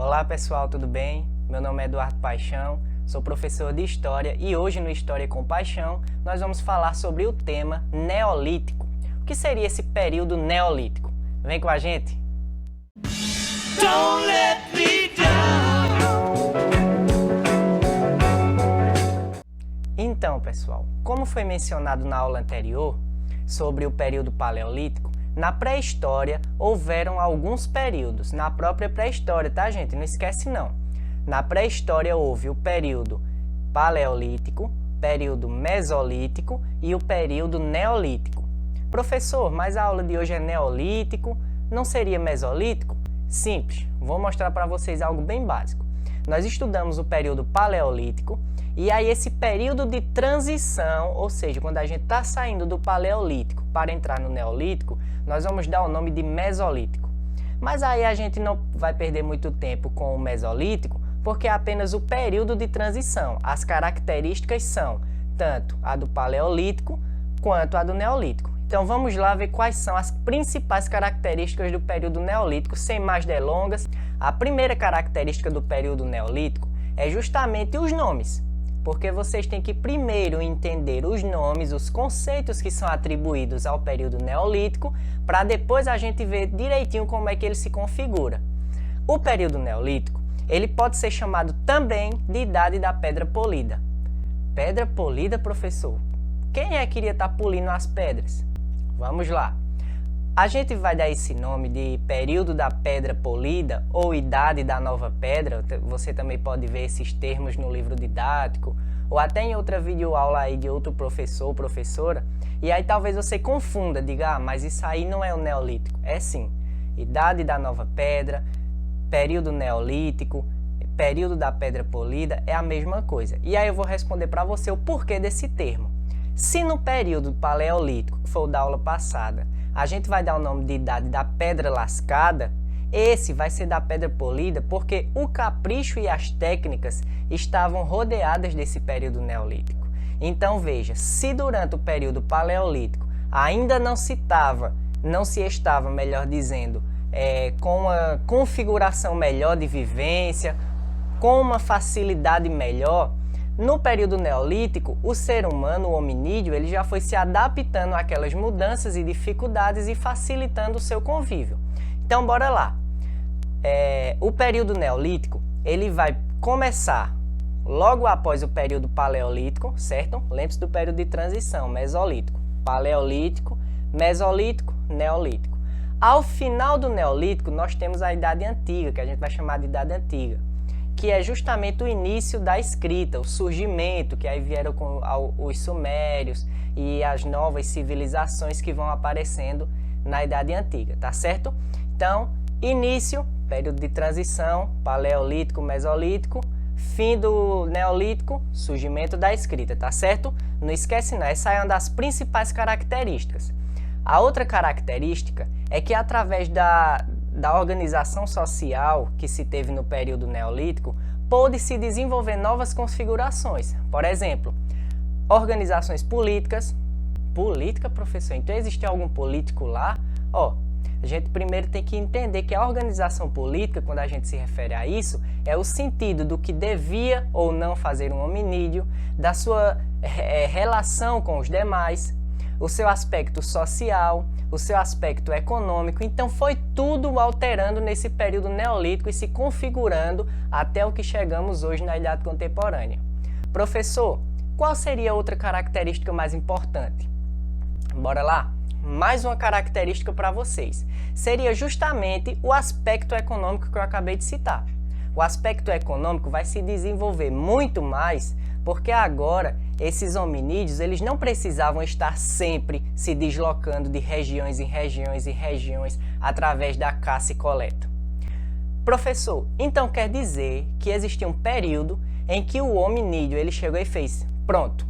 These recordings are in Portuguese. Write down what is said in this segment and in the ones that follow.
Olá pessoal, tudo bem? Meu nome é Eduardo Paixão, sou professor de História e hoje no História com Paixão nós vamos falar sobre o tema Neolítico. O que seria esse período neolítico? Vem com a gente! Don't let me down. Então pessoal, como foi mencionado na aula anterior sobre o período paleolítico, na pré-história houveram alguns períodos, na própria pré-história, tá gente? Não esquece não. Na pré-história houve o período paleolítico, período mesolítico e o período neolítico. Professor, mas a aula de hoje é neolítico, não seria mesolítico? Simples, vou mostrar para vocês algo bem básico. Nós estudamos o período paleolítico e aí esse período de transição, ou seja, quando a gente está saindo do paleolítico para entrar no neolítico, nós vamos dar o nome de mesolítico. Mas aí a gente não vai perder muito tempo com o mesolítico, porque é apenas o período de transição. As características são tanto a do paleolítico quanto a do neolítico. Então vamos lá ver quais são as principais características do período neolítico, sem mais delongas. A primeira característica do período neolítico é justamente os nomes, porque vocês têm que primeiro entender os nomes, os conceitos que são atribuídos ao período neolítico, para depois a gente ver direitinho como é que ele se configura. O período neolítico, ele pode ser chamado também de Idade da Pedra Polida. Pedra polida, professor? Quem é que iria estar polindo as pedras? Vamos lá. A gente vai dar esse nome de período da pedra polida ou idade da nova pedra. Você também pode ver esses termos no livro didático ou até em outra videoaula aí de outro professor ou professora. E aí talvez você confunda, diga, mas isso aí não é o neolítico. É sim. Idade da nova pedra, período neolítico, período da pedra polida é a mesma coisa. E aí eu vou responder para você o porquê desse termo. Se no período paleolítico, que foi o da aula passada, a gente vai dar o nome de idade da pedra lascada, esse vai ser da pedra polida porque o capricho e as técnicas estavam rodeadas desse período neolítico. Então veja, se durante o período paleolítico ainda não se estava, melhor dizendo, com uma configuração melhor de vivência, com uma facilidade melhor, no período neolítico, o ser humano, o hominídeo, ele já foi se adaptando àquelas mudanças e dificuldades e facilitando o seu convívio. Então, bora lá. O período neolítico, ele vai começar logo após o período paleolítico, certo? Lembre-se do período de transição, mesolítico, paleolítico, mesolítico, neolítico. Ao final do neolítico, nós temos a Idade Antiga, que a gente vai chamar de Idade Antiga, que é justamente o início da escrita, o surgimento, que aí vieram com os sumérios e as novas civilizações que vão aparecendo na Idade Antiga, tá certo? Então, início, período de transição, paleolítico, mesolítico, fim do neolítico, surgimento da escrita, tá certo? Não esquece não, essa é uma das principais características. A outra característica é que através da organização social que se teve no período neolítico, pôde-se desenvolver novas configurações. Por exemplo, organizações políticas. Política, professor? Então existe algum político lá? A gente primeiro tem que entender que a organização política, quando a gente se refere a isso, é o sentido do que devia ou não fazer um hominídeo, da sua relação com os demais, o seu aspecto social, o seu aspecto econômico. Então foi tudo alterando nesse período neolítico e se configurando até o que chegamos hoje na Idade Contemporânea. Professor, qual seria outra característica mais importante? Bora lá? Mais uma característica para vocês. Seria justamente o aspecto econômico que eu acabei de citar. O aspecto econômico vai se desenvolver muito mais porque agora esses hominídeos eles não precisavam estar sempre se deslocando de regiões em regiões e regiões através da caça e coleta. Professor, então quer dizer que existia um período em que o hominídeo ele chegou e fez, pronto,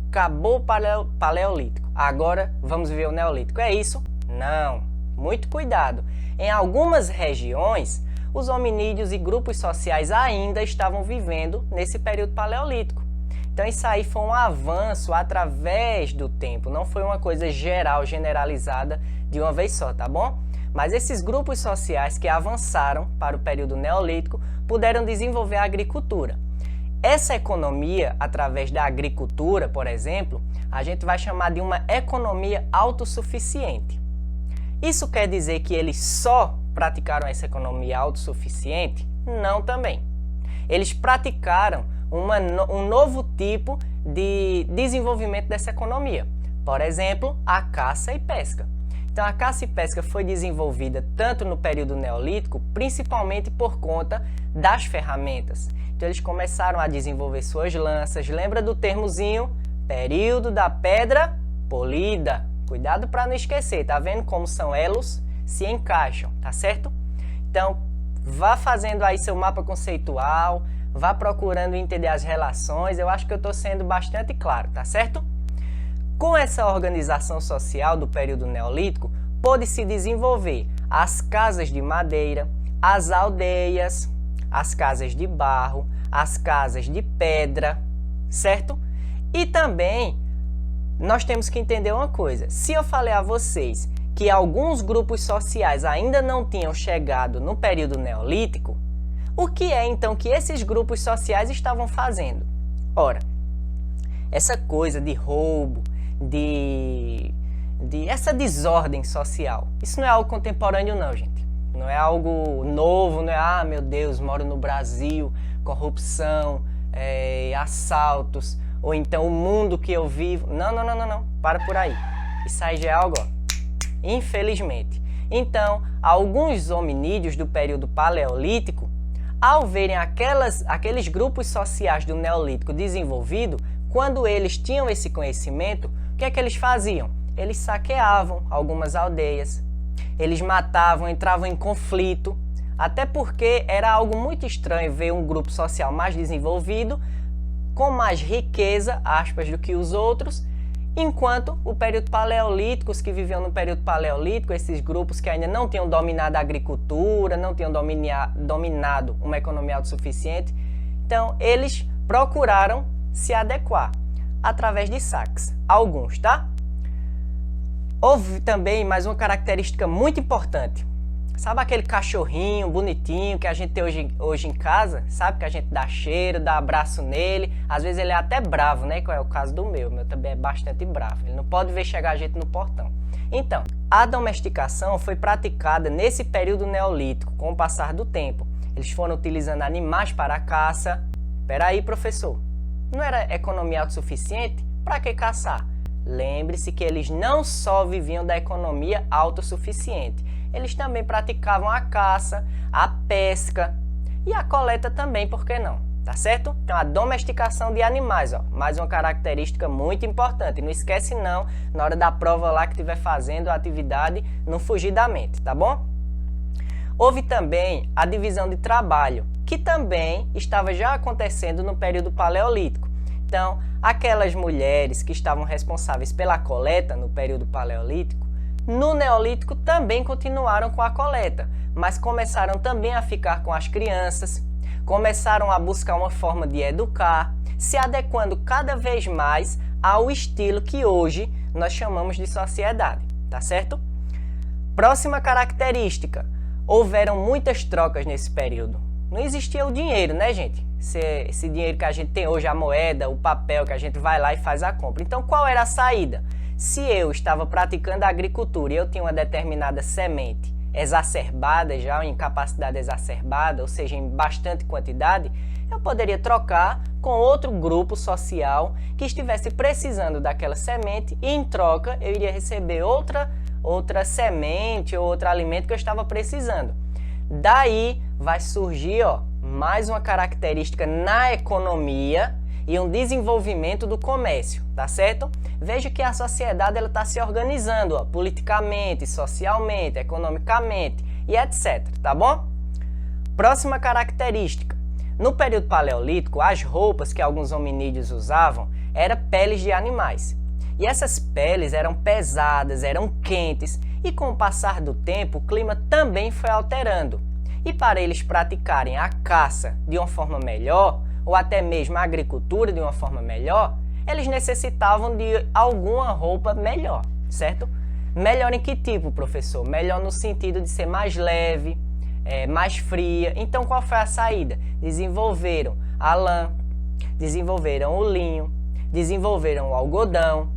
acabou o paleolítico, agora vamos ver o neolítico. É isso? Não, muito cuidado. Em algumas regiões, os hominídeos e grupos sociais ainda estavam vivendo nesse período paleolítico. Então isso aí foi um avanço através do tempo, não foi uma coisa geral, generalizada de uma vez só, tá bom? Mas esses grupos sociais que avançaram para o período neolítico puderam desenvolver a agricultura. Essa economia, através da agricultura, por exemplo, a gente vai chamar de uma economia autossuficiente. Isso quer dizer que eles só praticaram essa economia autossuficiente? Não também. Eles praticaram um novo tipo de desenvolvimento dessa economia. Por exemplo, a caça e pesca. Então, a caça e pesca foi desenvolvida tanto no período neolítico, principalmente por conta das ferramentas. Então, eles começaram a desenvolver suas lanças. Lembra do termozinho? Período da pedra polida. Cuidado para não esquecer, tá vendo como são elos? Se encaixam, tá certo? Então, vá fazendo aí seu mapa conceitual, vá procurando entender as relações. Eu acho que eu estou sendo bastante claro, tá certo? Com essa organização social do período neolítico, pôde-se desenvolver as casas de madeira, as aldeias, as casas de barro, as casas de pedra, certo? E também nós temos que entender uma coisa. Se eu falei a vocês que alguns grupos sociais ainda não tinham chegado no período neolítico, o que é então que esses grupos sociais estavam fazendo? Ora, essa coisa de roubo, de essa desordem social. Isso não é algo contemporâneo não, gente. Não é algo novo, não é, meu Deus, moro no Brasil, corrupção, assaltos, ou então o mundo que eu vivo. Não. Para por aí. Isso aí já é algo, infelizmente. Então, alguns hominídeos do período paleolítico, ao verem aqueles grupos sociais do Neolítico desenvolvido, quando eles tinham esse conhecimento, o que é que eles faziam? Eles saqueavam algumas aldeias, eles matavam, entravam em conflito, até porque era algo muito estranho ver um grupo social mais desenvolvido, com mais riqueza, aspas, do que os outros, enquanto o período paleolítico, os que viviam no período paleolítico, esses grupos que ainda não tinham dominado a agricultura, não tinham dominado uma economia autossuficiente, então eles procuraram se adequar através de saques, alguns, tá? Houve também mais uma característica muito importante. Sabe aquele cachorrinho bonitinho que a gente tem hoje em casa? Sabe que a gente dá cheiro, dá abraço nele. Às vezes ele é até bravo, né? Qual é o caso do meu. O meu também é bastante bravo. Ele não pode ver chegar a gente no portão. Então, a domesticação foi praticada nesse período neolítico, com o passar do tempo. Eles foram utilizando animais para a caça. Peraí, professor. Não era economia autossuficiente? Para que caçar? Lembre-se que eles não só viviam da economia autossuficiente, eles também praticavam a caça, a pesca e a coleta também, por que não? Tá certo? Então, a domesticação de animais, mais uma característica muito importante. Não esquece não, na hora da prova lá que estiver fazendo a atividade, não fugir da mente, tá bom? Houve também a divisão de trabalho, que também estava já acontecendo no período paleolítico. Então, aquelas mulheres que estavam responsáveis pela coleta no período paleolítico, no neolítico também continuaram com a coleta, mas começaram também a ficar com as crianças, começaram a buscar uma forma de educar, se adequando cada vez mais ao estilo que hoje nós chamamos de sociedade, tá certo? Próxima característica, houveram muitas trocas nesse período. Não existia o dinheiro, né, gente? Esse dinheiro que a gente tem hoje, a moeda, o papel, que a gente vai lá e faz a compra. Então, qual era a saída? Se eu estava praticando a agricultura e eu tinha uma determinada semente exacerbada já, em capacidade exacerbada, ou seja, em bastante quantidade, eu poderia trocar com outro grupo social que estivesse precisando daquela semente e, em troca, eu iria receber outra semente ou outro alimento que eu estava precisando. Daí vai surgir mais uma característica na economia e um desenvolvimento do comércio, tá certo? Veja que a sociedade está se organizando politicamente, socialmente, economicamente e etc, tá bom? Próxima característica. No período paleolítico, as roupas que alguns hominídeos usavam eram peles de animais. E essas peles eram pesadas, eram quentes, e com o passar do tempo, o clima também foi alterando. E para eles praticarem a caça de uma forma melhor, ou até mesmo a agricultura de uma forma melhor, eles necessitavam de alguma roupa melhor, certo? Melhor em que tipo, professor? Melhor no sentido de ser mais leve, mais fria. Então, qual foi a saída? Desenvolveram a lã, desenvolveram o linho, desenvolveram o algodão.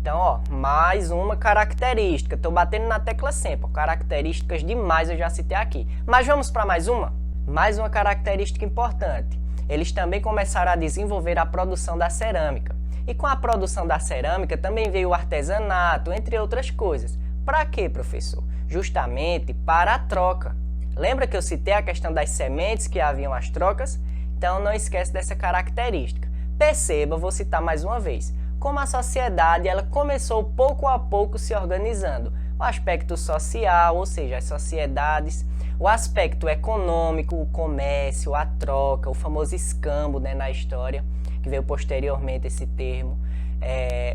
Então, ó, mais uma característica. Estou batendo na tecla sempre. Características demais eu já citei aqui. Mas vamos para mais uma? Mais uma característica importante. Eles também começaram a desenvolver a produção da cerâmica. E com a produção da cerâmica também veio o artesanato, entre outras coisas. Para quê, professor? Justamente para a troca. Lembra que eu citei a questão das sementes que haviam as trocas? Então não esquece dessa característica. Perceba, vou citar mais uma vez, como a sociedade ela começou pouco a pouco se organizando. O aspecto social, ou seja, as sociedades, o aspecto econômico, o comércio, a troca, o famoso escambo, né, na história, que veio posteriormente esse termo,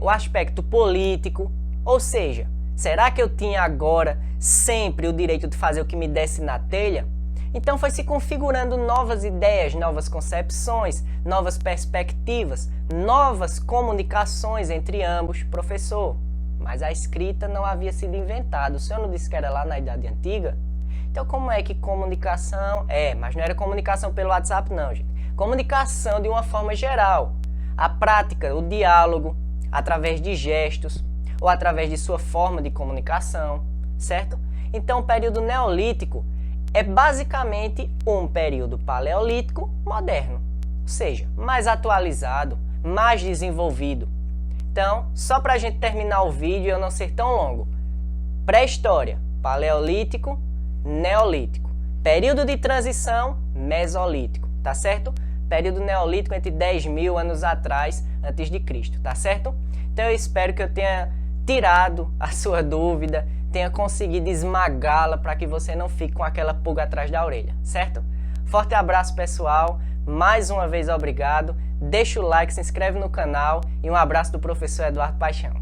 o aspecto político, ou seja, será que eu tinha agora sempre o direito de fazer o que me desse na telha? Então foi se configurando novas ideias, novas concepções, novas perspectivas, novas comunicações entre ambos, professor. Mas a escrita não havia sido inventada. O senhor não disse que era lá na Idade Antiga? Então como é que comunicação... mas não era comunicação pelo WhatsApp não, gente. Comunicação de uma forma geral. A prática, o diálogo, através de gestos ou através de sua forma de comunicação, certo? Então o período neolítico é basicamente um período paleolítico moderno, ou seja, mais atualizado, mais desenvolvido. Então, só para a gente terminar o vídeo e eu não ser tão longo, pré-história, paleolítico, neolítico, período de transição, mesolítico, tá certo? Período neolítico entre 10.000 anos atrás, antes de Cristo, tá certo? Então eu espero que eu tenha tirado a sua dúvida, tenha conseguido esmagá-la para que você não fique com aquela pulga atrás da orelha, certo? Forte abraço, pessoal. Mais uma vez, obrigado. Deixa o like, se inscreve no canal e um abraço do professor Eduardo Paixão.